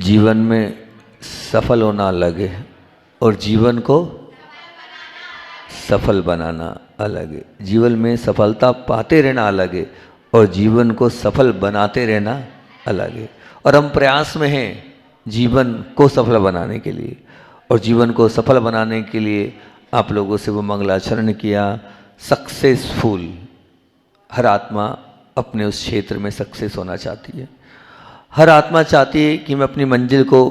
जीवन में सफल होना अलग है और जीवन को सफल बनाना अलग है। जीवन में सफलता पाते रहना अलग है और जीवन को सफल बनाते रहना अलग है। और हम प्रयास में हैं जीवन को सफल बनाने के लिए, और जीवन को सफल बनाने के लिए आप लोगों से वो मंगलाचरण किया। सक्सेसफुल, हर आत्मा अपने उस क्षेत्र में सक्सेस होना चाहती है। हर आत्मा चाहती है कि मैं अपनी मंजिल को,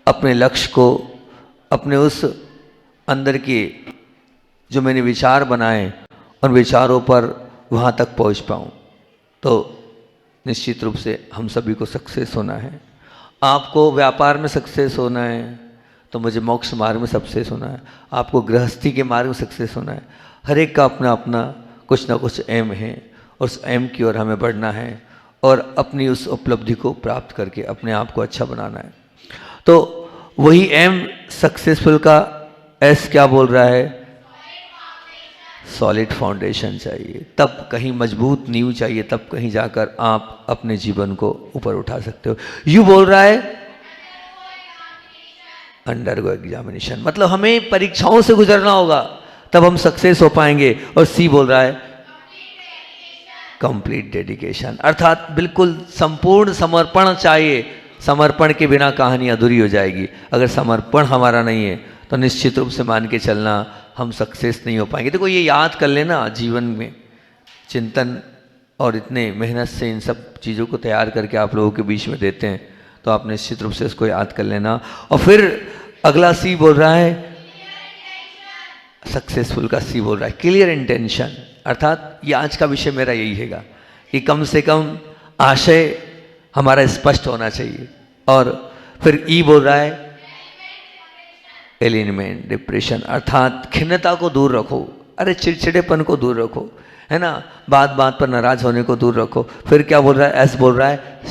अपने लक्ष्य को, अपने उस अंदर के जो मैंने विचार बनाए उन विचारों पर वहाँ तक पहुँच पाऊँ। तो निश्चित रूप से हम सभी को सक्सेस होना है। आपको व्यापार में सक्सेस होना है तो मुझे मोक्ष मार्ग में सक्सेस होना है। आपको गृहस्थी के मार्ग में सक्सेस होना है। हर एक का अपना अपना कुछ ना कुछ एम है, और उस एम की ओर हमें बढ़ना है और अपनी उस उपलब्धि को प्राप्त करके अपने आप को अच्छा बनाना है। तो वही एम सक्सेसफुल का एस क्या बोल रहा है? सॉलिड फाउंडेशन चाहिए, तब कहीं मजबूत नींव चाहिए, तब कहीं जाकर आप अपने जीवन को ऊपर उठा सकते हो। यू बोल रहा है अंडरगो एग्जामिनेशन, मतलब हमें परीक्षाओं से गुजरना होगा तब हम सक्सेस हो पाएंगे। और सी बोल रहा है कंप्लीट डेडिकेशन, अर्थात बिल्कुल संपूर्ण समर्पण चाहिए। समर्पण के बिना कहानी अधूरी हो जाएगी। अगर समर्पण हमारा नहीं है तो निश्चित रूप से मान के चलना हम सक्सेस नहीं हो पाएंगे। देखो ये याद कर लेना, जीवन में चिंतन और इतने मेहनत से इन सब चीज़ों को तैयार करके आप लोगों के बीच में देते हैं, तो आप निश्चित रूप से इसको याद कर लेना। और फिर अगला सी बोल रहा है, सक्सेसफुल का सी बोल रहा है क्लियर इंटेंशन, अर्थात ये आज का विषय मेरा यही हैगा कि कम से कम आशय हमारा स्पष्ट होना चाहिए। और फिर ई बोल रहा है एलिमेंट डिप्रेशन, अर्थात खिन्नता को दूर रखो, अरे चिड़चिड़ेपन को दूर रखो, है ना, बात बात पर नाराज होने को दूर रखो। फिर क्या बोल रहा है? एस बोल रहा है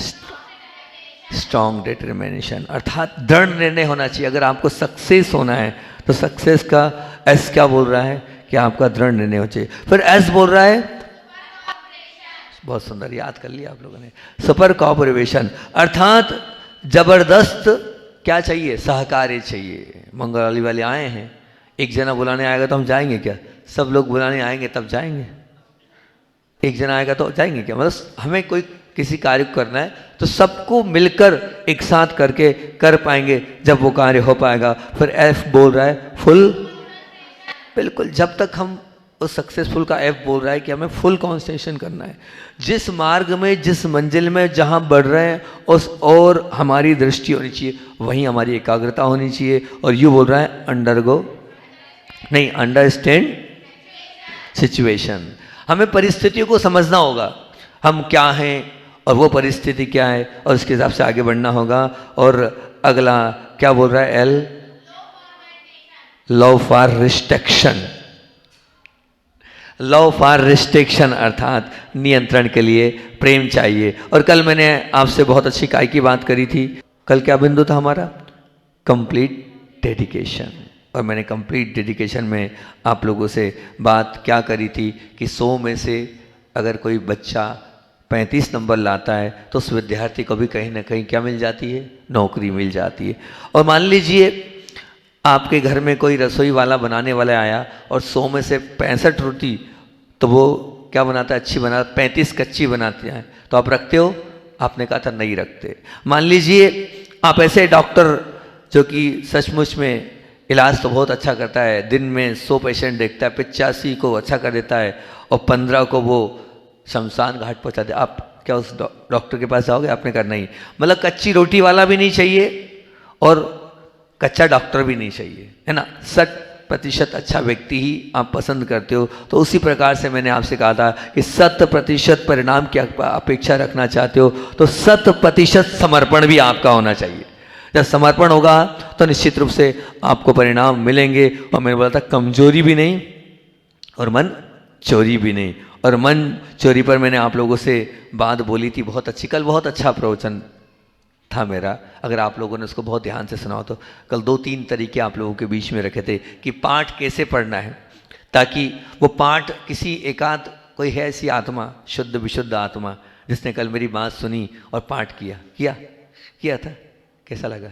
स्ट्रॉन्ग डिटरमिनेशन, अर्थात दृढ़ निर्णय होना चाहिए। अगर आपको सक्सेस होना है तो सक्सेस का एस क्या बोल रहा है कि आपका दृढ़ निर्णय हो चाहिए। फिर एस बोल रहा है, बहुत सुंदर याद कर लिया आप लोगों ने, सुपर कोऑपरेशन, अर्थात जबरदस्त क्या चाहिए? सहकार्य चाहिए। मंगलवाली वाले आए हैं, एक जना बुलाने आएगा तो हम जाएंगे क्या? सब लोग बुलाने आएंगे तब जाएंगे? एक जना आएगा तो जाएंगे क्या? मतलब हमें कोई किसी कार्य को करना है तो सबको मिलकर एक साथ करके कर पाएंगे जब वो कार्य हो पाएगा। फिर एफ बोल रहा है फुल, बिल्कुल जब तक हम उस सक्सेसफुल का एफ बोल रहा है कि हमें फुल कॉन्सेंट्रेशन करना है जिस मार्ग में, जिस मंजिल में जहाँ बढ़ रहे हैं उस और हमारी दृष्टि होनी चाहिए, वहीं हमारी एकाग्रता होनी चाहिए। और यू बोल रहा है अंडरगो नहीं, अंडरस्टैंड सिचुएशन, हमें परिस्थितियों को समझना होगा, हम क्या हैं और वो परिस्थिति क्या है, और उसके हिसाब से आगे बढ़ना होगा। और अगला क्या बोल रहा है? L love for restriction, love for restriction अर्थात नियंत्रण के लिए प्रेम चाहिए। और कल मैंने आपसे बहुत अच्छी काय की बात करी थी। कल क्या बिंदु था हमारा? Complete dedication. और मैंने कंप्लीट डेडिकेशन में आप लोगों से बात क्या करी थी कि 100 में से अगर कोई बच्चा 35 नंबर लाता है तो उस विद्यार्थी को भी कहीं ना कहीं क्या मिल जाती है? नौकरी मिल जाती है। और मान लीजिए आपके घर में कोई रसोई वाला बनाने वाला आया और 100 में से 65 रोटी तो वो क्या बनाता है? अच्छी बनाता, 35 कच्ची बनाते हैं, तो आप रखते हो? आपने कहा था नहीं रखते। मान लीजिए आप ऐसे डॉक्टर जो कि सचमुच में इलाज तो बहुत अच्छा करता है, दिन में 100 पेशेंट देखता है, 85 को अच्छा कर देता है और 15 को वो शमशान घाट पहुँचा दे, आप क्या उस डॉक्टर के पास जाओगे? आपने कहा नहीं। मतलब कच्ची रोटी वाला भी नहीं चाहिए और कच्चा डॉक्टर भी नहीं चाहिए, है ना। 100% अच्छा व्यक्ति ही आप पसंद करते हो। तो उसी प्रकार से मैंने आपसे कहा था कि 100% परिणाम की अपेक्षा रखना चाहते हो तो 100% समर्पण भी आपका होना चाहिए। जब समर्पण होगा तो निश्चित रूप से आपको परिणाम मिलेंगे। और मैंने बोला था कमजोरी भी नहीं और मन चोरी भी नहीं। और मन चोरी पर मैंने आप लोगों से बात बोली थी, बहुत अच्छी, कल बहुत अच्छा प्रवचन था मेरा। अगर आप लोगों ने उसको बहुत ध्यान से सुना हो तो कल 2-3 तरीके आप लोगों के बीच में रखे थे कि पाठ कैसे पढ़ना है, ताकि वो पाठ किसी एकाध कोई है ऐसी आत्मा, शुद्ध विशुद्ध आत्मा, जिसने कल मेरी बात सुनी और पाठ किया था कैसा लगा?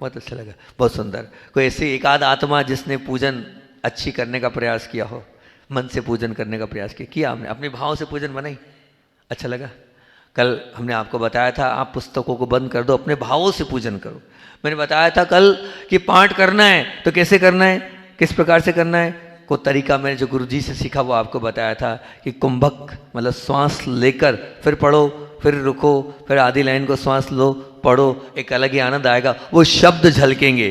बहुत अच्छा लगा, बहुत सुंदर। कोई ऐसी एक आध आत्मा जिसने पूजन अच्छी करने का प्रयास किया हो, मन से पूजन करने का प्रयास किया हमने, अपने भाव से पूजन बनाई, अच्छा लगा? कल हमने आपको बताया था आप पुस्तकों को बंद कर दो, अपने भावों से पूजन करो। मैंने बताया था कल कि पाठ करना है तो कैसे करना है, किस प्रकार से करना है, को तरीका मैंने जो गुरुजी से सीखा वो आपको बताया था कि कुंभक मतलब श्वास लेकर फिर पढ़ो, फिर रुको, फिर आधी लाइन को श्वास लो, पढ़ो, एक अलग ही आनंद आएगा, वो शब्द झलकेंगे,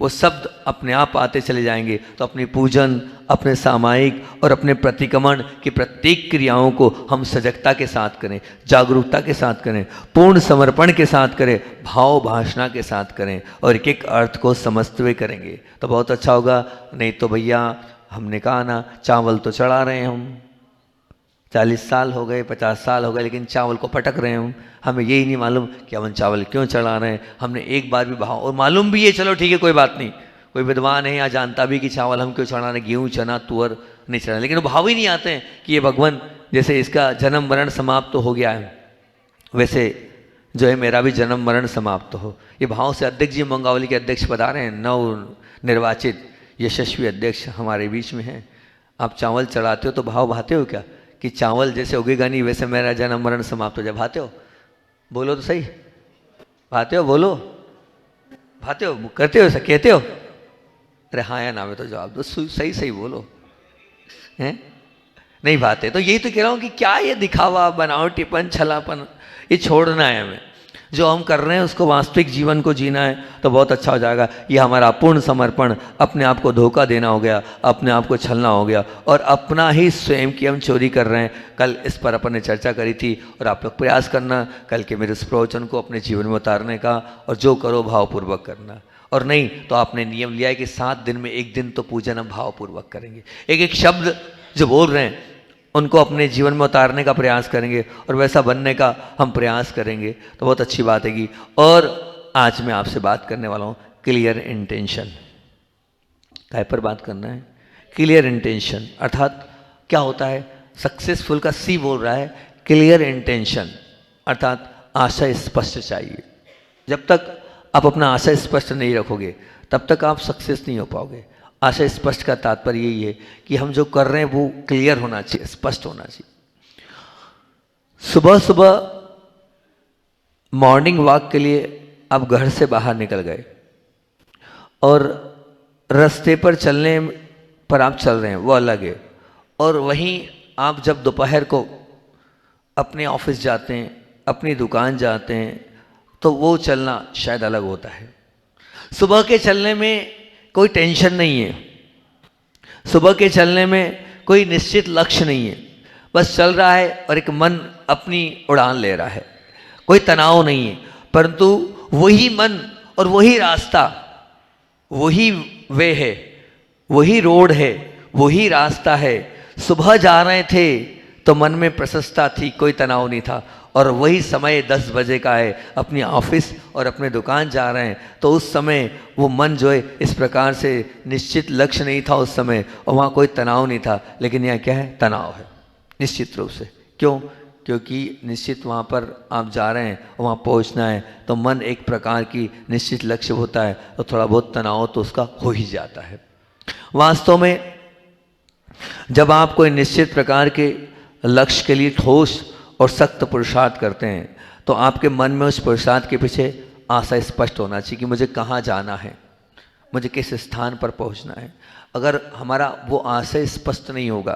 वो शब्द अपने आप आते चले जाएंगे। तो अपनी पूजन, अपने सामायिक और अपने प्रतिक्रमण की प्रत्येक क्रियाओं को हम सजगता के साथ करें, जागरूकता के साथ करें, पूर्ण समर्पण के साथ करें, भाव भाषणा के साथ करें और एक एक अर्थ को समझते हुए करेंगे तो बहुत अच्छा होगा। नहीं तो भैया हमने कहा ना, चावल तो चढ़ा रहे हैं हम, 40 साल हो गए, 50 साल हो गए, लेकिन चावल को पटक रहे हैं। हमें यही नहीं मालूम कि हम चावल क्यों चढ़ा रहे हैं। हमने एक बार भी भाव, और मालूम भी है, चलो ठीक है कोई बात नहीं, कोई विद्वान है या जानता भी कि चावल हम क्यों चढ़ा रहे हैं, गेहूँ चना तुअर नहीं चढ़ा, लेकिन वो भाव ही नहीं आते हैं कि ये भगवान जैसे इसका जन्म मरण समाप्त तो हो गया है, वैसे जो है मेरा भी जन्म मरण समाप्त हो। ये भाव से अध्यक्ष जी मंगावली के अध्यक्ष पधारे हैं, नव निर्वाचित यशस्वी अध्यक्ष हमारे बीच में हैं। आप चावल चढ़ाते हो तो भाव भाते हो क्या कि चावल जैसे उगेगा नहीं वैसे मेरा जन्म मरण समाप्त हो जाए? भाते हो? बोलो तो सही, भाते हो? बोलो, भाते हो? करते हो? ऐसा कहते हो? अरे हाँ या ना में तो जवाब दो, सही सही बोलो, हैं? नहीं भाते? तो यही तो कह रहा हूँ कि क्या ये दिखावा, बनावटीपन, छलापन, ये छोड़ना है हमें। जो हम कर रहे हैं उसको वास्तविक जीवन को जीना है तो बहुत अच्छा हो जाएगा। ये हमारा पूर्ण समर्पण, अपने आप को धोखा देना हो गया, अपने आप को छलना हो गया और अपना ही स्वयं की हम चोरी कर रहे हैं। कल इस पर अपन ने चर्चा करी थी और आप लोग प्रयास करना कल के मेरे इस प्रवचन को अपने जीवन में उतारने का, और जो करो भावपूर्वक करना। और नहीं तो आपने नियम लिया है कि 7 दिन में 1 दिन तो पूजन हम भावपूर्वक करेंगे। एक एक शब्द जो बोल रहे हैं उनको अपने जीवन में उतारने का प्रयास करेंगे और वैसा बनने का हम प्रयास करेंगे तो बहुत अच्छी बात है। और आज मैं आपसे बात करने वाला हूँ क्लियर इंटेंशन। काय पर बात करना है? क्लियर इंटेंशन अर्थात क्या होता है? सक्सेसफुल का सी बोल रहा है क्लियर इंटेंशन अर्थात आशय स्पष्ट चाहिए। जब तक आप अपना आशय स्पष्ट नहीं रखोगे तब तक आप सक्सेस नहीं हो पाओगे। आशय स्पष्ट का तात्पर्य यही है कि हम जो कर रहे हैं वो क्लियर होना चाहिए, स्पष्ट होना चाहिए। सुबह सुबह मॉर्निंग वॉक के लिए आप घर से बाहर निकल गए और रास्ते पर चलने पर आप चल रहे हैं वो अलग है, और वहीं आप जब दोपहर को अपने ऑफिस जाते हैं, अपनी दुकान जाते हैं तो वो चलना शायद अलग होता है। सुबह के चलने में कोई टेंशन नहीं है, सुबह के चलने में कोई निश्चित लक्ष्य नहीं है, बस चल रहा है और एक मन अपनी उड़ान ले रहा है, कोई तनाव नहीं है। परंतु वही मन और वही रास्ता, वही वे है, वही रोड है, वही रास्ता है। सुबह जा रहे थे तो मन में प्रसन्नता थी, कोई तनाव नहीं था, और वही समय 10 बजे का है, अपनी ऑफिस और अपने दुकान जा रहे हैं तो उस समय वो मन जो है इस प्रकार से निश्चित लक्ष्य नहीं था उस समय, और वहाँ कोई तनाव नहीं था। लेकिन यहाँ क्या है? तनाव है निश्चित रूप से। क्यों? क्योंकि निश्चित वहाँ पर आप जा रहे हैं, वहाँ पहुँचना है तो मन एक प्रकार की निश्चित लक्ष्य होता है तो थोड़ा बहुत तनाव तो उसका हो ही जाता है। वास्तव में जब आप कोई निश्चित प्रकार के लक्ष्य के लिए ठोस और सख्त पुरुषार्थ करते हैं तो आपके मन में उस पुरुषार्थ के पीछे आशा स्पष्ट होना चाहिए कि मुझे कहाँ जाना है, मुझे किस स्थान पर पहुँचना है। अगर हमारा वो आशय स्पष्ट नहीं होगा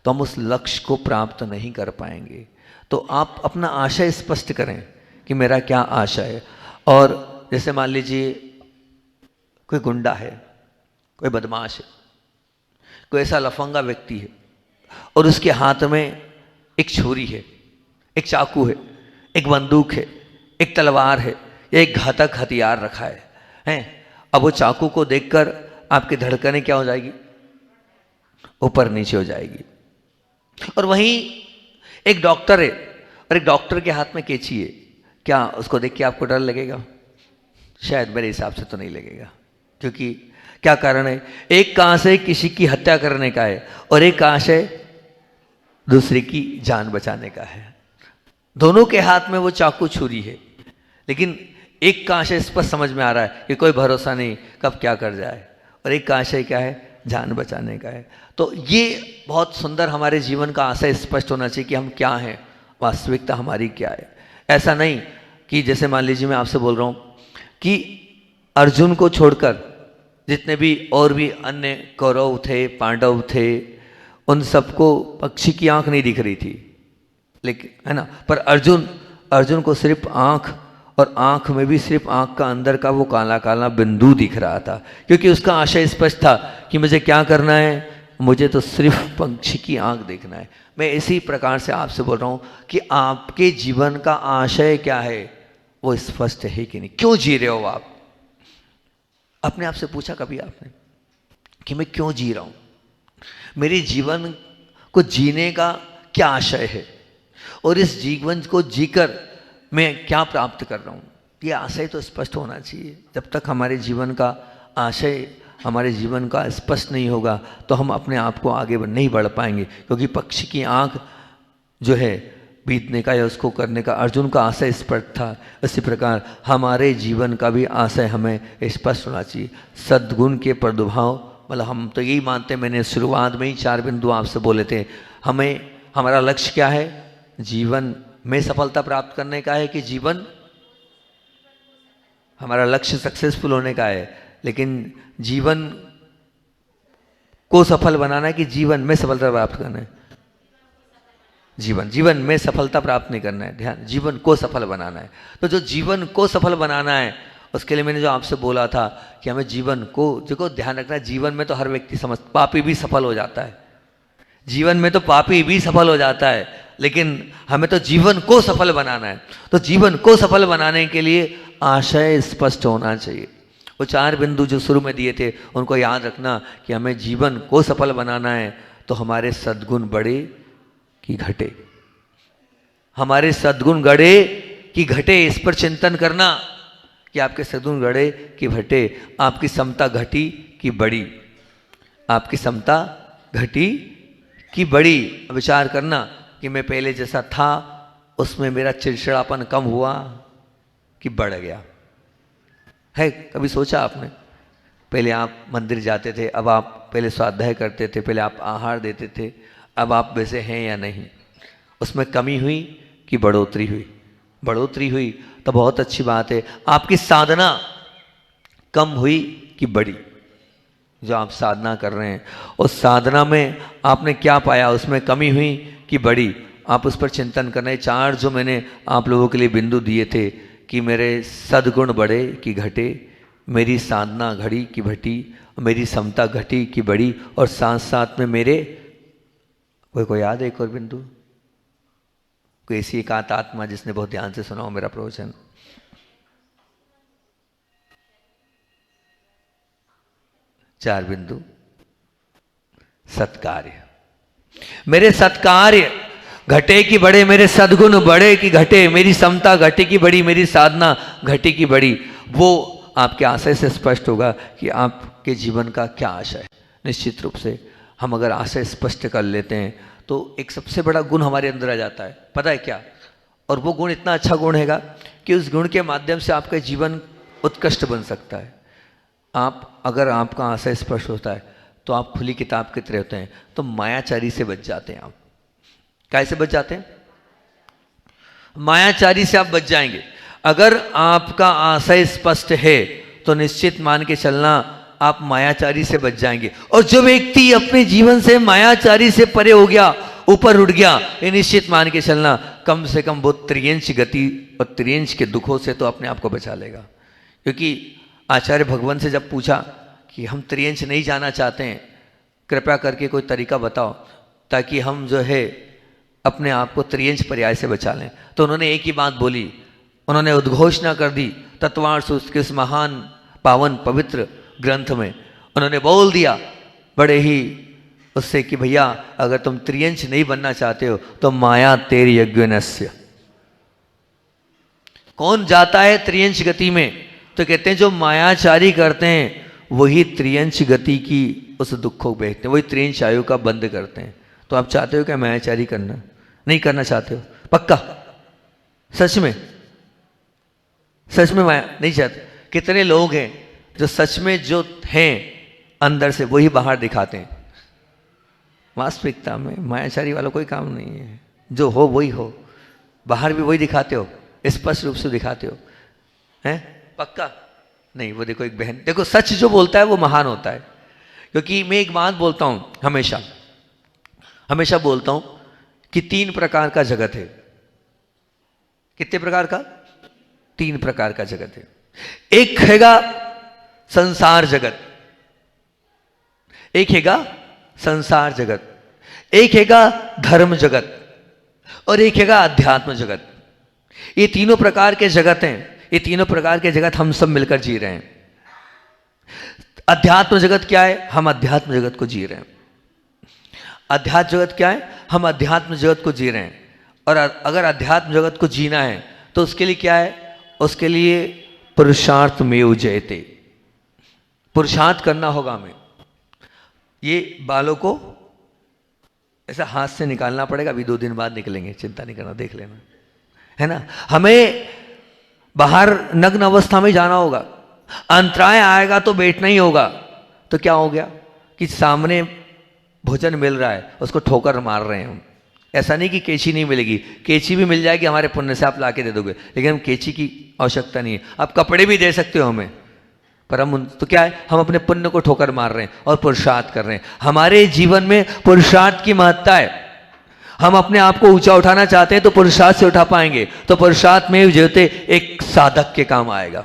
तो हम उस लक्ष्य को प्राप्त नहीं कर पाएंगे। तो आप अपना आशय स्पष्ट करें कि मेरा क्या आशय है। और जैसे मान लीजिए कोई गुंडा है, कोई बदमाश है, कोई ऐसा लफंगा व्यक्ति है और उसके हाथ में एक छुरी है, एक चाकू है, एक बंदूक है, एक तलवार है या एक घातक हथियार रखा है। अब वो चाकू को देखकर आपकी धड़कनें क्या हो जाएगी? ऊपर नीचे हो जाएगी। और वहीं एक डॉक्टर है और एक डॉक्टर के हाथ में कैंची है, क्या उसको देख के आपको डर लगेगा? शायद मेरे हिसाब से तो नहीं लगेगा। क्योंकि क्या कारण है? एक का आशय किसी की हत्या करने का है और एक का आशय दूसरे की जान बचाने का है। दोनों के हाथ में वो चाकू छुरी है, लेकिन एक का आशय स्पष्ट समझ में आ रहा है कि कोई भरोसा नहीं कब क्या कर जाए, और एक का आशय क्या है, जान बचाने का है। तो ये बहुत सुंदर हमारे जीवन का आशय स्पष्ट होना चाहिए कि हम क्या हैं, वास्तविकता हमारी क्या है। ऐसा नहीं कि जैसे मान लीजिए मैं आपसे बोल रहा हूँ कि अर्जुन को छोड़कर जितने भी और भी अन्य कौरव थे, पांडव थे, उन सबको पक्षी की आंख नहीं दिख रही थी, लेकिन है ना, पर अर्जुन को सिर्फ आंख, और आंख में भी सिर्फ आंख का अंदर का वो काला काला बिंदु दिख रहा था, क्योंकि उसका आशय स्पष्ट था कि मुझे क्या करना है, मुझे तो सिर्फ पक्षी की आंख देखना है। मैं इसी प्रकार से आपसे बोल रहा हूँ कि आपके जीवन का आशय क्या है वो स्पष्ट है कि नहीं, क्यों जी रहे हो आप। अपने आप से पूछा कभी आपने कि मैं क्यों जी रहा हूँ, मेरे जीवन को जीने का क्या आशय है, और इस जीवन को जीकर मैं क्या प्राप्त कर रहा हूँ। ये आशय तो स्पष्ट होना चाहिए। जब तक हमारे जीवन का आशय, हमारे जीवन का स्पष्ट नहीं होगा तो हम अपने आप को आगे नहीं बढ़ पाएंगे, क्योंकि पक्षी की आंख जो है बीतने का या उसको करने का अर्जुन का आशय स्पष्ट था। इसी प्रकार हमारे जीवन का भी आशय हमें स्पष्ट होना चाहिए। सद्गुण के प्रादुर्भाव, मतलब हम तो यही मानते हैं, मैंने शुरुआत में ही 4 बिंदु आपसे बोले थे, हमारा लक्ष्य क्या है, जीवन में सफलता प्राप्त करने का है कि जीवन, हमारा लक्ष्य सक्सेसफुल होने का है, लेकिन जीवन को सफल बनाना है कि जीवन में सफलता प्राप्त करना है। जीवन में सफलता प्राप्त नहीं करना है, ध्यान, जीवन को सफल बनाना है। तो जो जीवन को सफल बनाना है उसके लिए मैंने जो आपसे बोला था कि हमें जीवन को, देखो ध्यान रखना, जीवन में तो हर व्यक्ति पापी भी सफल हो जाता है, जीवन में तो पापी भी सफल हो जाता है, लेकिन हमें तो जीवन को सफल बनाना है। तो जीवन को सफल बनाने के लिए आशय स्पष्ट होना चाहिए। वो 4 बिंदु जो शुरू में दिए थे उनको याद रखना कि हमें जीवन को सफल बनाना है, तो हमारे सद्गुण बढ़े कि घटे, हमारे सद्गुण बढ़े कि घटे, इस पर चिंतन करना कि आपके सद्गुण बढ़े कि घटे, आपकी समता घटी कि बढ़ी, आपकी समता घटी कि बढ़ी। विचार करना कि मैं पहले जैसा था उसमें मेरा चिड़चिड़ापन कम हुआ कि बढ़ गया है। कभी सोचा आपने, पहले आप मंदिर जाते थे, अब आप पहले स्वाध्याय करते थे, पहले आप आहार देते थे, अब आप वैसे हैं या नहीं, उसमें कमी हुई कि बढ़ोतरी हुई? बढ़ोतरी हुई तो बहुत अच्छी बात है। आपकी साधना कम हुई कि बढ़ी? जो आप साधना कर रहे हैं उस साधना में आपने क्या पाया, उसमें कमी हुई कि बढ़ी? आप उस पर चिंतन करना। 4 जो मैंने आप लोगों के लिए बिंदु दिए थे कि मेरे सद्गुण बढ़े कि घटे, मेरी साधना घड़ी कि घटी, मेरी समता घटी कि बढ़ी, और साथ साथ में मेरे, कोई याद है एक और बिंदु? कोई ऐसी एकांत आत्मा जिसने बहुत ध्यान से सुना हो मेरा प्रवचन? चार बिंदु। सत्कार्य, मेरे सत्कार्य घटे कि बढ़े, मेरे सद्गुण बढ़े कि घटे, मेरी समता घटे कि बढ़ी, मेरी साधना घटे कि बढ़ी। वो आपके आशय से स्पष्ट होगा कि आपके जीवन का क्या आशय है। निश्चित रूप से हम अगर आशय स्पष्ट कर लेते हैं तो एक सबसे बड़ा गुण हमारे अंदर आ जाता है, पता है क्या? और वो गुण इतना अच्छा गुण हैगा कि उस गुण के माध्यम से आपका जीवन उत्कृष्ट बन सकता है। अगर आपका आशय स्पष्ट होता है तो आप खुली किताब की तरह होते हैं, तो मायाचारी से बच जाते हैं। आप कैसे बच जाते हैं? मायाचारी से आप बच जाएंगे। अगर आपका आशय स्पष्ट है तो निश्चित मान के चलना आप मायाचारी से बच जाएंगे। और जो व्यक्ति अपने जीवन से मायाचारी से परे हो गया, ऊपर उठ गया, ये निश्चित मान के चलना कम से कम वो त्रियंश गति और त्रियंश के दुखों से तो अपने आप को बचा लेगा। क्योंकि आचार्य भगवान से जब पूछा कि हम त्रियंश नहीं जाना चाहते हैं, कृपया करके कोई तरीका बताओ ताकि हम जो है अपने आप को त्रियंश पर्याय से बचा लें, तो उन्होंने एक ही बात बोली, उन्होंने उद्घोषणा कर दी तत्वार्थ के इस महान पावन पवित्र ग्रंथ में। उन्होंने बोल दिया बड़े ही उससे कि भैया अगर तुम त्रियंश नहीं बनना चाहते हो तो माया तेरी यज्ञनस्य। कौन जाता है त्रियंश गति में? तो कहते हैं जो मायाचारी करते हैं वही त्रियंश गति की उस दुख को बेचते हैं, वही त्रियंश आयु का बंद करते हैं। तो आप चाहते हो क्या मायाचारी करना? नहीं करना चाहते हो? पक्का? सच में? सच में माया नहीं चाहते। कितने लोग हैं जो सच में जो हैं अंदर से वही बाहर दिखाते हैं। वास्तविकता में मायाचारी वाला कोई काम नहीं है, जो हो वही हो, बाहर भी वही दिखाते हो, स्पष्ट रूप से दिखाते हो, हैं? पक्का नहीं। वो देखो एक बहन, देखो सच जो बोलता है वो महान होता है। क्योंकि मैं एक बात बोलता हूं, हमेशा हमेशा बोलता हूं कि 3 प्रकार का जगत है। कितने प्रकार का? 3 प्रकार का जगत है। एक हैगा संसार जगत, एक हैगा संसार जगत, एक हैगा धर्म जगत, और एक हैगा अध्यात्म जगत। ये तीनों प्रकार के जगत हैं। ये तीनों प्रकार के जगत हम सब मिलकर जी रहे हैं। अध्यात्म जगत क्या है? हम अध्यात्म जगत को जी रहे हैं। अध्यात्म जगत क्या है? हम अध्यात्म जगत को जी रहे हैं। और अगर अध्यात्म जगत को जीना है तो उसके लिए क्या है? उसके लिए पुरुषार्थ में जयते, पुरुषार्थ करना होगा हमें। ये बालों को ऐसा हाथ से निकालना पड़ेगा, अभी 2 दिन बाद निकलेंगे, चिंता नहीं करना, देख लेना, है ना। हमें बाहर नग्न अवस्था में जाना होगा। अंतराय आएगा तो बैठना ही होगा। तो क्या हो गया कि सामने भोजन मिल रहा है, उसको ठोकर मार रहे हैं हम। ऐसा नहीं कि केची नहीं मिलेगी, केची भी मिल जाएगी हमारे पुण्य से, आप ला के दे दोगे, लेकिन हम केची की आवश्यकता नहीं है। आप कपड़े भी दे सकते हो हमें, पर हम तो क्या है, हम अपने पुण्य को ठोकर मार रहे हैं और पुरुषार्थ कर रहे हैं। हमारे जीवन में पुरुषार्थ की महत्ता है। हम अपने आप को ऊंचा उठाना चाहते हैं तो पुरुषार्थ से उठा पाएंगे। तो पुरुषार्थ में जयते एक साधक के काम आएगा।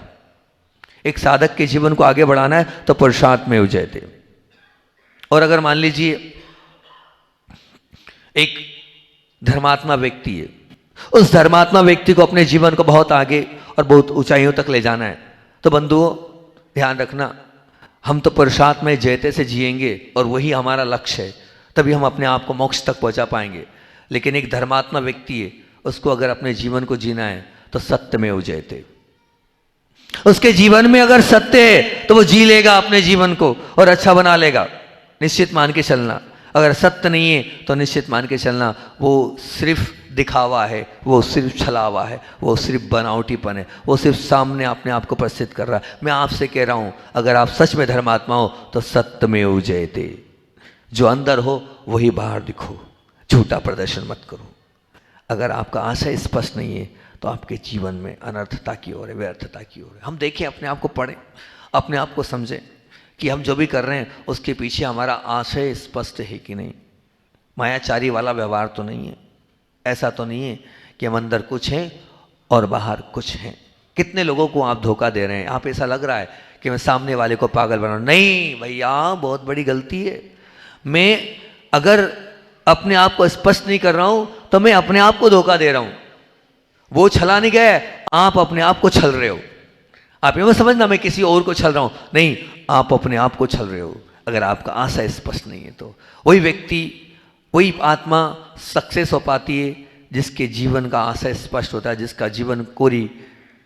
एक साधक के जीवन को आगे बढ़ाना है तो पुरुषार्थ में जयते। और अगर मान लीजिए एक धर्मात्मा व्यक्ति है, उस धर्मात्मा व्यक्ति को अपने जीवन को बहुत आगे और बहुत ऊंचाइयों तक ले जाना है, तो बंधुओं ध्यान रखना, हम तो पुरुषार्थ में जयते से जिएंगे और वही हमारा लक्ष्य है, तभी हम अपने आप को मोक्ष तक पहुंचा पाएंगे। लेकिन एक धर्मात्मा व्यक्ति है, उसको अगर अपने जीवन को जीना है तो सत्य में जयते। उसके जीवन में अगर सत्य है तो वो जी लेगा अपने जीवन को और अच्छा बना लेगा। निश्चित मान के चलना, अगर सत्य नहीं है तो निश्चित मान के चलना वो सिर्फ दिखावा है, वो सिर्फ छलावा है, वो सिर्फ बनावटीपन है, वो सिर्फ सामने अपने आप को प्रसिद्ध कर रहा है। मैं आपसे कह रहा हूं, अगर आप सच में धर्मात्मा हो तो सत्य में जयते। जो अंदर हो वही बाहर दिखो, झूठा प्रदर्शन मत करो। अगर आपका आशय स्पष्ट नहीं है तो आपके जीवन में अनर्थता की ओर है, व्यर्थता की ओर है। हम देखें, अपने आप को पढ़ें, अपने आप को समझें कि हम जो भी कर रहे हैं उसके पीछे हमारा आशय स्पष्ट है कि नहीं। मायाचारी वाला व्यवहार तो नहीं है। ऐसा तो नहीं है कि हम अंदर कुछ हैं और बाहर कुछ हैं। कितने लोगों को आप धोखा दे रहे हैं। आप ऐसा लग रहा है कि मैं सामने वाले को पागल बना रहा हूं। नहीं भैया, बहुत बड़ी गलती है। मैं अगर अपने आप को स्पष्ट नहीं कर रहा हूं तो मैं अपने आप को धोखा दे रहा हूं। वो छला नहीं गया, आप अपने आप को छल रहे हो। आप ये मत समझना मैं किसी और को छल रहा हूं, नहीं, आप अपने आप को छल रहे हो। अगर आपका आशय स्पष्ट नहीं है तो वही व्यक्ति, वही आत्मा सक्सेस हो पाती है जिसके जीवन का आशय स्पष्ट होता है, जिसका जीवन कोरी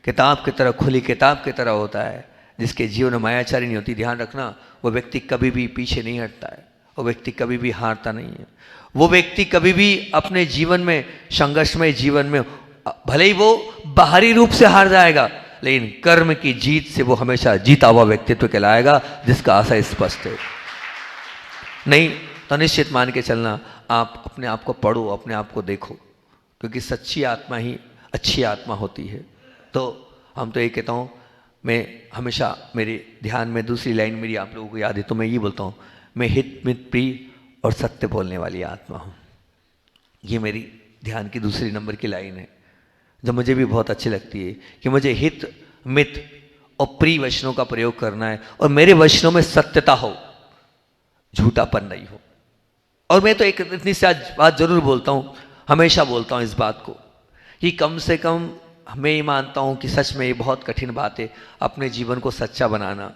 किताब की तरह, खुली किताब की तरह होता है, जिसके जीवन में मायाचारी नहीं होती। ध्यान रखना, वो व्यक्ति कभी भी पीछे नहीं हटता है, वो व्यक्ति कभी भी हारता नहीं है। वो व्यक्ति कभी भी अपने जीवन में, संघर्षमय जीवन में, भले ही वो बाहरी रूप से हार जाएगा, लेकिन कर्म की जीत से वो हमेशा जीता हुआ व्यक्तित्व कहलाएगा, जिसका आशय स्पष्ट है। नहीं तो निश्चित मान के चलना, आप अपने आप को पढ़ो, अपने आप को देखो, क्योंकि सच्ची आत्मा ही अच्छी आत्मा होती है। तो हम तो ये कहता हूँ, मैं हमेशा मेरे ध्यान में दूसरी लाइन मेरी आप लोगों को याद है तो मैं ये बोलता हूँ, मैं हित मित प्रिय और सत्य बोलने वाली आत्मा हूँ। ये मेरी ध्यान की दूसरी नंबर की लाइन है, जो मुझे भी बहुत अच्छी लगती है कि मुझे हित मित और प्रिय वचनों का प्रयोग करना है और मेरे वचनों में सत्यता हो, झूठापन नहीं हो। और मैं तो एक इतनी सी बात जरूर बोलता हूँ, हमेशा बोलता हूँ इस बात को कि कम से कम मैं ये मानता हूँ कि सच में ये बहुत कठिन बात है, अपने जीवन को सच्चा बनाना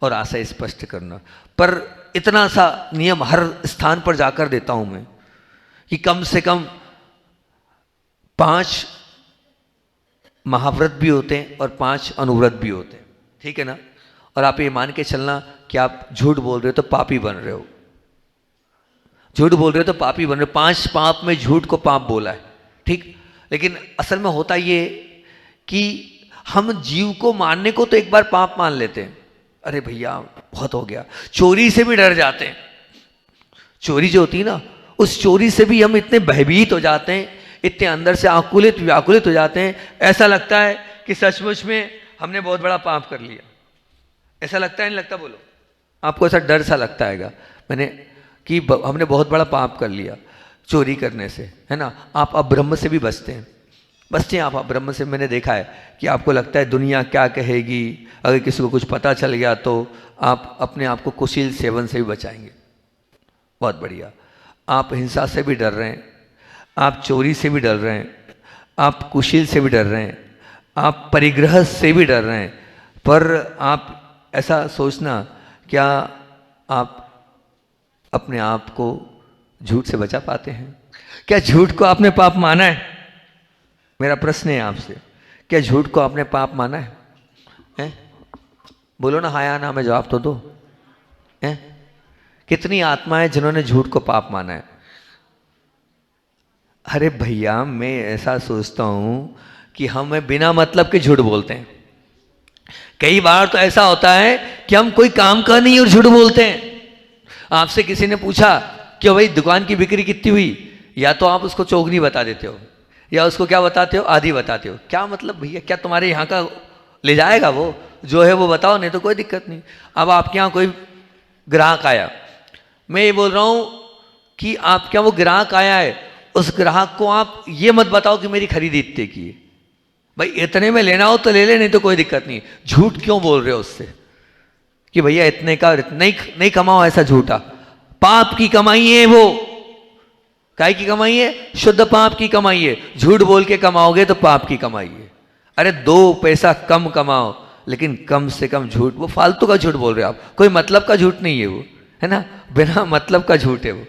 और आशय स्पष्ट करना। पर इतना सा नियम हर स्थान पर जाकर देता हूँ मैं कि कम से कम 5 महाव्रत भी होते हैं और 5 अनुव्रत भी होते हैं, ठीक है ना। और आप ये मान के चलना कि आप झूठ बोल रहे हो तो पापी बन रहे हो, झूठ बोल रहे हो तो पापी बन रहे हो। 5 पाप में झूठ को पाप बोला है, ठीक। लेकिन असल में होता ये कि हम जीव को मारने को तो एक बार पाप मान लेते हैं, अरे भैया बहुत हो गया। चोरी से भी डर जाते हैं, चोरी जो होती है ना, उस चोरी से भी हम इतने भयभीत हो जाते हैं, इतने अंदर से आकुलित व्याकुलित हो जाते हैं, ऐसा लगता है कि सचमुच में हमने बहुत बड़ा पाप कर लिया। ऐसा लगता है नहीं लगता? बोलो, आपको ऐसा डर सा लगता है मैंने कि हमने बहुत बड़ा पाप कर लिया चोरी करने से, है ना। आप अब्रह्म से भी बचते हैं आप अब्रह्म से। मैंने देखा है कि आपको लगता है दुनिया क्या कहेगी, अगर किसी को कुछ पता चल गया तो आप अपने आप को कुशील सेवन से भी बचाएंगे। बहुत बढ़िया। आप हिंसा से भी डर रहे हैं, आप चोरी से भी डर रहे हैं, आप कुशील से भी डर रहे हैं, आप परिग्रह से भी डर रहे हैं, पर आप ऐसा सोचना, क्या आप अपने आप को झूठ से बचा पाते हैं? क्या झूठ को आपने पाप माना है? मेरा प्रश्न है आपसे, क्या झूठ को आपने पाप माना है? हैं? बोलो ना, हाँ या ना में जवाब तो दो। हैं? कितनी आत्माएं जिन्होंने झूठ को पाप माना है? अरे भैया, मैं ऐसा सोचता हूं कि हम बिना मतलब के झूठ बोलते हैं। कई बार तो ऐसा होता है कि हम कोई काम कर नहीं और झूठ बोलते हैं। आपसे किसी ने पूछा कि भाई दुकान की बिक्री कितनी हुई, या तो आप उसको चौगनी बता देते हो, या उसको क्या बताते हो, आधी बताते हो। क्या मतलब भैया, क्या तुम्हारे यहाँ का ले जाएगा? वो जो है वो बताओ, नहीं तो कोई दिक्कत नहीं। अब आपके यहाँ कोई ग्राहक आया, मैं ये बोल रहा हूँ कि आपके यहाँ वो ग्राहक आया है, उस ग्राहक को आप ये मत बताओ कि मेरी खरीदी इतने की है। भाई इतने में लेना हो तो ले ले, नहीं तो कोई दिक्कत नहीं। झूठ क्यों बोल रहे हो उससे कि भैया इतने का नहीं कमाओ? ऐसा झूठा पाप की कमाई है वो। काय की कमाई है? शुद्ध पाप की कमाई है। झूठ बोल के कमाओगे तो पाप की कमाई है। अरे 2 पैसा कम कमाओ, लेकिन कम से कम झूठ, वो फालतू का झूठ बोल रहे हो आप, कोई मतलब का झूठ नहीं है वो, है ना, बिना मतलब का झूठ है वो।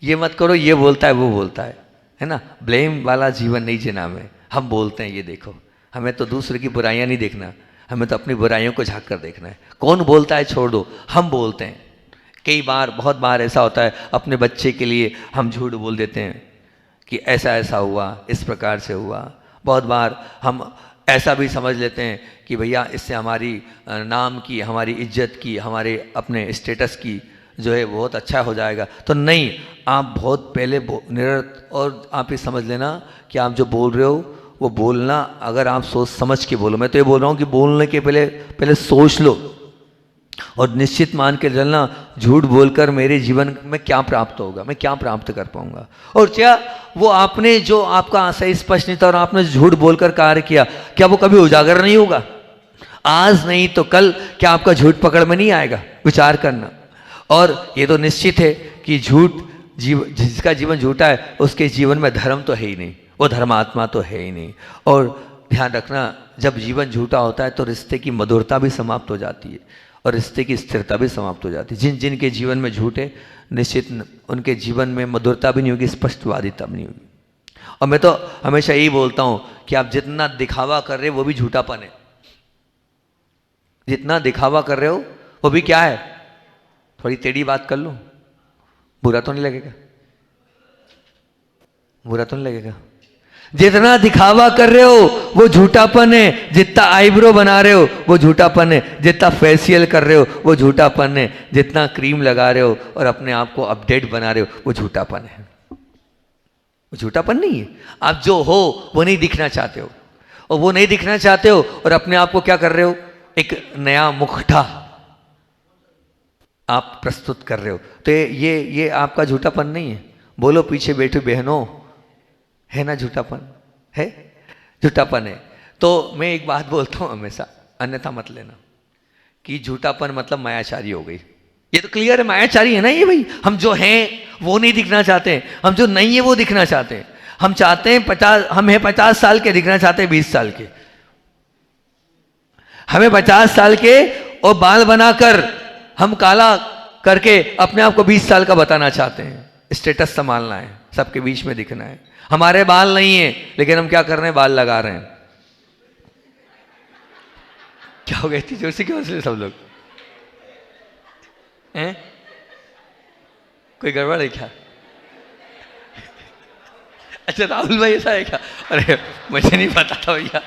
ये मत करो, ये बोलता है वो बोलता है ना। ब्लेम वाला जीवन नहीं जीना हमें। हम बोलते हैं, ये देखो, हमें तो दूसरे की बुराइयां नहीं देखना, हमें तो अपनी बुराइयों को झांक कर देखना है। कौन बोलता है छोड़ दो, हम बोलते हैं। कई बार, बहुत बार ऐसा होता है, अपने बच्चे के लिए हम झूठ बोल देते हैं कि ऐसा ऐसा हुआ, इस प्रकार से हुआ। बहुत बार हम ऐसा भी समझ लेते हैं कि भैया इससे हमारी नाम की, हमारी इज्जत की, हमारे अपने स्टेटस की जो है बहुत अच्छा हो जाएगा। तो नहीं, आप बहुत पहले और आप ये समझ लेना कि आप जो बोल रहे हो वो बोलना, अगर आप सोच समझ के बोलो। मैं तो ये बोल रहा हूँ कि बोलने के पहले सोच लो और निश्चित मान के चलना, झूठ बोलकर मेरे जीवन में क्या प्राप्त होगा, मैं क्या प्राप्त कर पाऊंगा। और क्या वो आपने जो आपका आशय स्पष्ट नहीं था और आपने झूठ बोलकर कार्य किया, क्या वो कभी उजागर नहीं होगा? आज नहीं तो कल क्या आपका झूठ पकड़ में नहीं आएगा? विचार करना। और ये तो निश्चित है कि जिसका जीवन झूठा है उसके जीवन में धर्म तो है ही नहीं, वो धर्मात्मा तो है ही नहीं। और ध्यान रखना, जब जीवन झूठा होता है तो रिश्ते की मधुरता भी समाप्त हो जाती है और रिश्ते की स्थिरता भी समाप्त हो जाती है। जिनके जीवन में झूठ है, निश्चित उनके जीवन में मधुरता भी नहीं होगी, स्पष्टवादिता भी नहीं होगी। और मैं तो हमेशा यही बोलता हूं कि आप जितना दिखावा कर रहे हो वो भी झूठापन है। जितना दिखावा कर रहे हो वो भी क्या है? थोड़ी टेढ़ी बात कर लो, बुरा तो नहीं लगेगा? बुरा तो नहीं लगेगा? जितना दिखावा कर रहे हो वो झूठापन है। जितना आईब्रो बना रहे हो वो झूठापन है। जितना फेशियल कर रहे हो वो झूठापन है। जितना क्रीम लगा रहे हो और अपने आप को अपडेट बना रहे हो वो झूठापन है। वो झूठापन नहीं है। आप जो हो वो नहीं दिखना चाहते हो, और वो नहीं दिखना चाहते हो और अपने आप को क्या कर रहे हो, एक नया मुखटा आप प्रस्तुत कर रहे हो। तो ये आपका झूठापन नहीं है। बोलो पीछे बैठे बहनों, है ना झूठापन? है, झूठापन है। तो मैं एक बात बोलता हूं हमेशा, अन्यथा मत लेना, कि झूठापन मतलब मायाचारी हो गई। ये तो क्लियर है, मायाचारी है ना ये भाई। हम जो हैं वो नहीं दिखना चाहते, हम जो नहीं है वो दिखना चाहते हैं। हम चाहते हैं 50 साल के दिखना चाहते हैं 20 साल के। हमें 50 साल के और बाल बनाकर हम काला करके अपने आप को 20 साल का बताना चाहते हैं। स्टेटस संभालना है, सबके बीच में दिखना है। हमारे बाल नहीं है लेकिन हम क्या कर रहे हैं, बाल लगा रहे हैं। क्या हो गई थी जोर से, क्यों हंस रहे सब लोग? हैं? कोई गड़बड़ है क्या? अच्छा राहुल भाई ऐसा है क्या? अरे मुझे नहीं पता था भैया।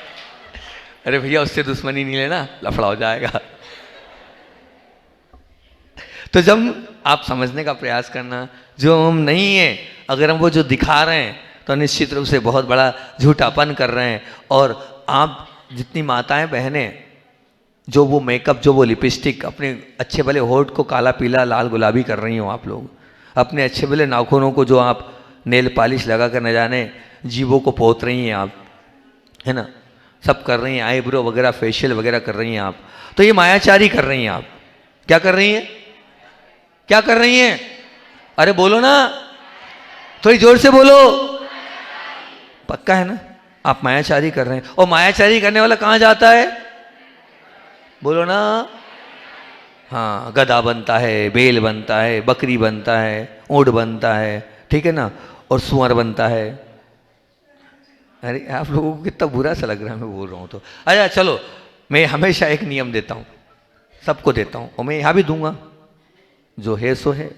अरे भैया उससे दुश्मनी नहीं लेना, लफड़ा हो जाएगा। तो जब आप समझने का प्रयास करना, जो हम नहीं है, अगर हम वो जो दिखा रहे हैं तो निश्चित रूप से बहुत बड़ा झूठापन कर रहे हैं। और आप जितनी माताएं बहनें जो वो मेकअप, जो वो लिपस्टिक, अपने अच्छे भले होठ को काला पीला लाल गुलाबी कर रही हो आप लोग, अपने अच्छे भले नाखूनों को जो आप नेल पॉलिश लगा कर न जाने जीभों को पोत रही हैं आप, है ना, सब कर रही हैं, आईब्रो वगैरह फेशियल वगैरह कर रही हैं आप, तो ये मायाचारी कर रही हैं आप। क्या कर रही हैं? क्या कर रही हैं? अरे बोलो ना, थोड़ी जोर से बोलो। पक्का है ना? आप मायाचारी कर रहे हैं। और मायाचारी करने वाला कहाँ जाता है? बोलो ना। हाँ, गधा बनता है, बेल बनता है, बकरी बनता है, ऊँट बनता है, ठीक है ना, और सुअर बनता है। अरे आप लोगों को कितना बुरा सा लग रहा है मैं बोल रहा हूँ तो। अच्छा चलो, मैं हमेशा एक नियम देता हूँ, सबको देता हूँ, और मैं यहाँ भी दूंगा, जो है सो है।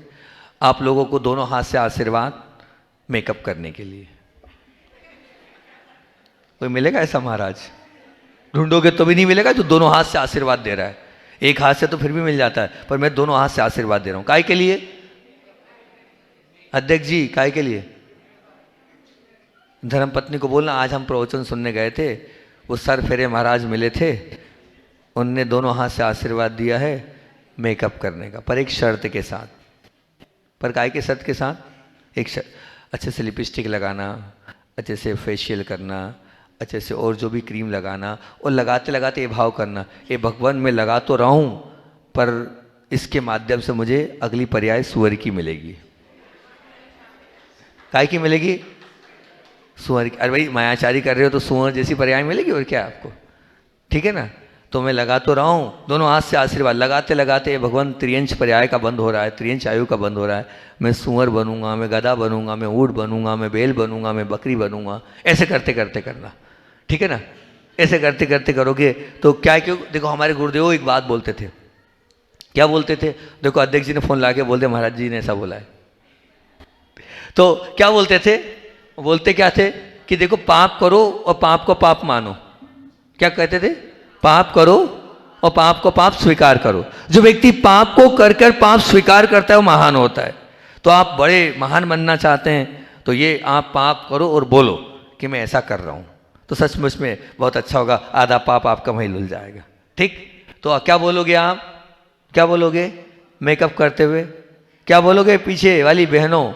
आप लोगों को दोनों हाथ से आशीर्वाद मेकअप करने के लिए। कोई मिलेगा ऐसा महाराज? ढूंढोगे तो भी नहीं मिलेगा जो दोनों हाथ से आशीर्वाद दे रहा है। एक हाथ से तो फिर भी मिल जाता है, पर मैं दोनों हाथ से आशीर्वाद दे रहा हूं। काय के लिए? अध्यक्ष जी, काय के लिए? धर्मपत्नी को बोलना, आज हम प्रवचन सुनने गए थे, वो सर फेरे महाराज मिले थे, उनने दोनों हाथ से आशीर्वाद दिया है मेकअप करने का, पर एक शर्त के साथ। पर काय के शर्त के साथ? एक शर्त, अच्छे से लिपस्टिक लगाना, अच्छे से फेशियल करना, अच्छे से और जो भी क्रीम लगाना, और लगाते लगाते ये भाव करना, ये भगवान मैं लगा तो रहा हूँ, पर इसके माध्यम से मुझे अगली पर्याय सुअर की मिलेगी। काय की मिलेगी? सुअर की। अरे भाई मायाचारी कर रहे हो तो सुअर जैसी पर्याय मिलेगी और क्या आपको, ठीक है ना। तो मैं लगा तो रहा हूँ, दोनों हाथ से आशीर्वाद लगाते लगाते भगवान त्रियंश पर्याय का बंद हो रहा है, त्रियंश आयु का बंद हो रहा है। मैं सुअर बनूंगा, मैं गधा बनूंगा, मैं ऊँट बनूंगा, मैं बैल बनूंगा, मैं बकरी बनूंगा, ऐसे करते करते करना, ठीक है ना। ऐसे करते करते करोगे तो क्या, क्यों देखो हमारे गुरुदेव एक बात बोलते थे। क्या बोलते थे? देखो अध्यक्ष जी ने फोन ला के बोल दिया महाराज जी ने ऐसा बोला है, तो क्या बोलते थे? बोलते क्या थे कि देखो पाप करो और पाप को पाप मानो। क्या कहते थे? पाप करो और पाप को पाप स्वीकार करो। जो व्यक्ति पाप को कर कर पाप स्वीकार करता है वो महान होता है। तो आप बड़े महान बनना चाहते हैं तो ये आप पाप करो और बोलो कि मैं ऐसा कर रहा हूँ, तो सचमुच में बहुत अच्छा होगा, आधा पाप आपका वहीं धुल जाएगा। ठीक, तो क्या बोलोगे आप? क्या बोलोगे मेकअप करते हुए? क्या बोलोगे पीछे वाली बहनों?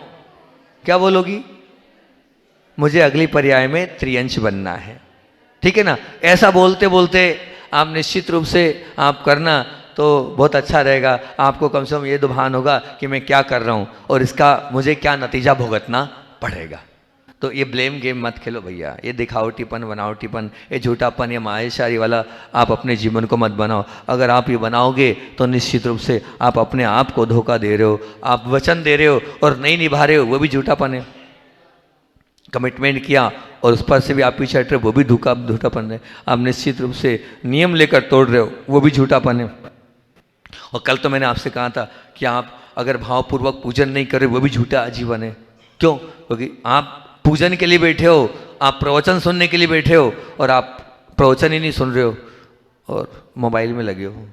क्या बोलोगी? मुझे अगली पर्याय में त्रियंश बनना है, ठीक है ना। ऐसा बोलते बोलते आप निश्चित रूप से आप करना तो बहुत अच्छा रहेगा। आपको कम से कम ये तो भान होगा कि मैं क्या कर रहा हूँ और इसका मुझे क्या नतीजा भुगतना पड़ेगा। तो ये ब्लेम गेम मत खेलो भैया, ये दिखावटीपन बनावटीपन, ये झूठापन, ये मायाशारी वाला आप अपने जीवन को मत बनाओ। अगर आप ये बनाओगे तो निश्चित रूप से आप अपने आप को धोखा दे रहे हो। आप वचन दे रहे हो और नहीं निभा रहे हो, वो भी झूठापन है। कमिटमेंट किया और उस पर से भी आप पीछे हट रहे हो, वो भी झूठापन है। आप निश्चित रूप से नियम लेकर तोड़ रहे हो, वो भी झूठापन है। और कल तो मैंने आपसे कहा था कि आप अगर भावपूर्वक पूजन नहीं कर रहे, वो भी झूठा जीवन है। क्यों? क्योंकि आप पूजन के लिए बैठे हो, आप प्रवचन सुनने के लिए बैठे हो और आप प्रवचन ही नहीं सुन रहे हो और मोबाइल में लगे हो।